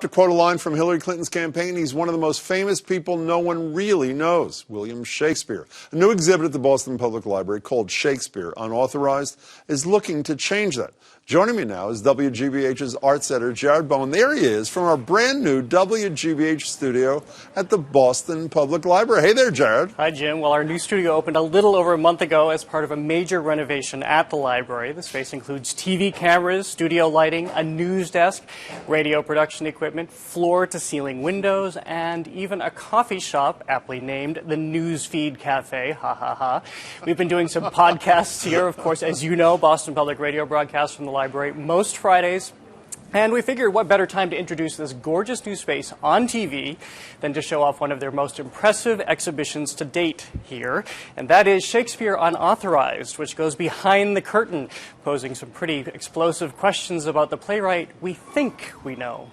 To quote a line from Hillary Clinton's campaign, he's one of the most famous people no one really knows, William Shakespeare. A new exhibit at the Boston Public Library called Shakespeare, Unauthorized, is looking to change that. Joining me now is WGBH's arts editor, Jared Bowen. There he is from our brand new WGBH studio at the Boston Public Library. Hey there, Jared. Hi, Jim. Well, our new studio opened a little over a month ago as part of a major renovation at the library. The space includes TV cameras, studio lighting, a news desk, radio production equipment, floor-to-ceiling windows, and even a coffee shop aptly named the Newsfeed Cafe. Ha, ha, ha. We've been doing some podcasts here, of course, as you know, Boston Public Radio broadcasts from the library most Fridays. And we figured what better time to introduce this gorgeous new space on TV than to show off one of their most impressive exhibitions to date here. And that is Shakespeare Unauthorized, which goes behind the curtain, posing some pretty explosive questions about the playwright we think we know.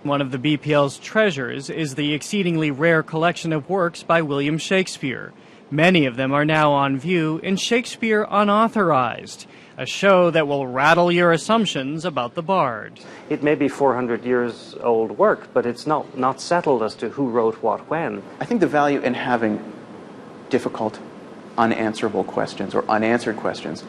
One of the BPL's treasures is the exceedingly rare collection of works by William Shakespeare. Many of them are now on view in Shakespeare Unauthorized, a show that will rattle your assumptions about the bard. It may be 400 years old work, but it's not settled as to who wrote what when. I think the value in having difficult, unanswerable questions or unanswered questions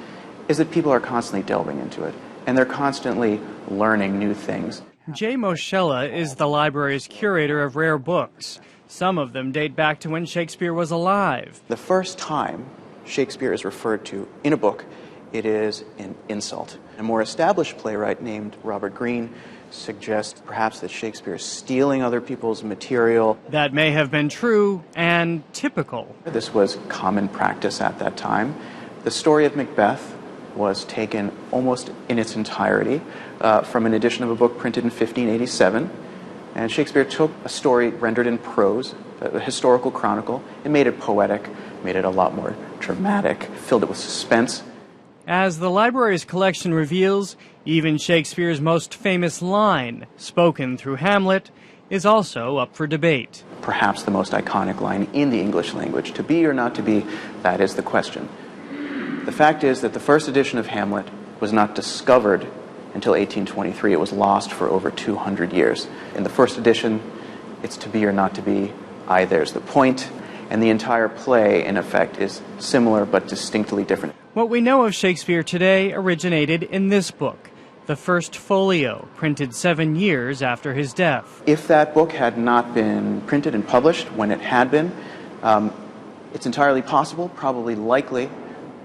is that people are constantly delving into it, and they're constantly learning new things. Jay Moschella is the library's curator of rare books. Some of them date back to when Shakespeare was alive. The first time Shakespeare is referred to in a book, it is an insult. A more established playwright named Robert Greene suggests perhaps that Shakespeare is stealing other people's material. That may have been true and typical. This was common practice at that time. The story of Macbeth was taken almost in its entirety from an edition of a book printed in 1587. And Shakespeare took a story rendered in prose, a historical chronicle, and made it poetic, made it a lot more dramatic, filled it with suspense. As the library's collection reveals, even Shakespeare's most famous line, spoken through Hamlet, is also up for debate. Perhaps the most iconic line in the English language. To be or not to be, that is the question. The fact is that the first edition of Hamlet was not discovered until 1823. It was lost for over 200 years. In the first edition, it's to be or not to be, there's the point, and the entire play, in effect, is similar but distinctly different. What we know of Shakespeare today originated in this book, the first folio, printed 7 years after his death. If that book had not been printed and published when it had been, it's entirely possible, probably likely,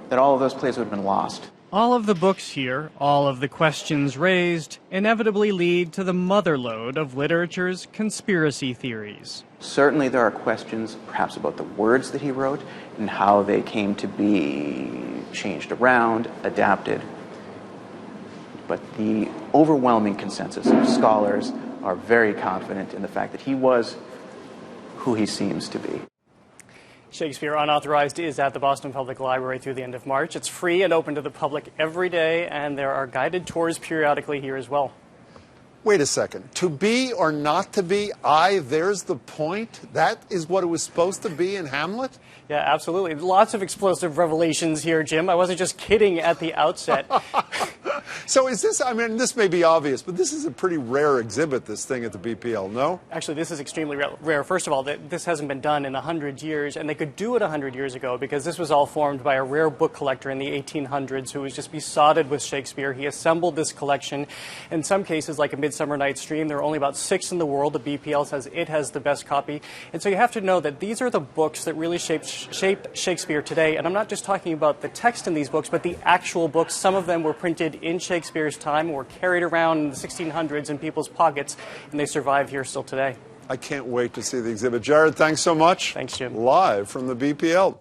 that all of those plays would have been lost. All of the books here, all of the questions raised, inevitably lead to the motherlode of literature's conspiracy theories. Certainly there are questions, perhaps about the words that he wrote and how they came to be changed around, adapted. But the overwhelming consensus of scholars are very confident in the fact that he was who he seems to be. Shakespeare Unauthorized is at the Boston Public Library through the end of March. It's free and open to the public every day, and there are guided tours periodically here as well. Wait a second. To be or not to be, there's the point? That is what it was supposed to be in Hamlet? Yeah, absolutely. Lots of explosive revelations here, Jim. I wasn't just kidding at the outset. So is this, this may be obvious, but this is a pretty rare exhibit, this thing at the BPL, no? Actually, this is extremely rare. First of all, this hasn't been done in 100 years, and they could do it 100 years ago because this was all formed by a rare book collector in the 1800s who was just besotted with Shakespeare. He assembled this collection. In some cases, like A Midsummer Night's Dream, there are only about 6 in the world. The BPL says it has the best copy. And so you have to know that these are the books that really shaped Shakespeare today. And I'm not just talking about the text in these books, but the actual books. Some of them were printed in Shakespeare's time and were carried around in the 1600s in people's pockets, and they survive here still today. I can't wait to see the exhibit. Jared, thanks so much. Thanks, Jim. Live from the BPL.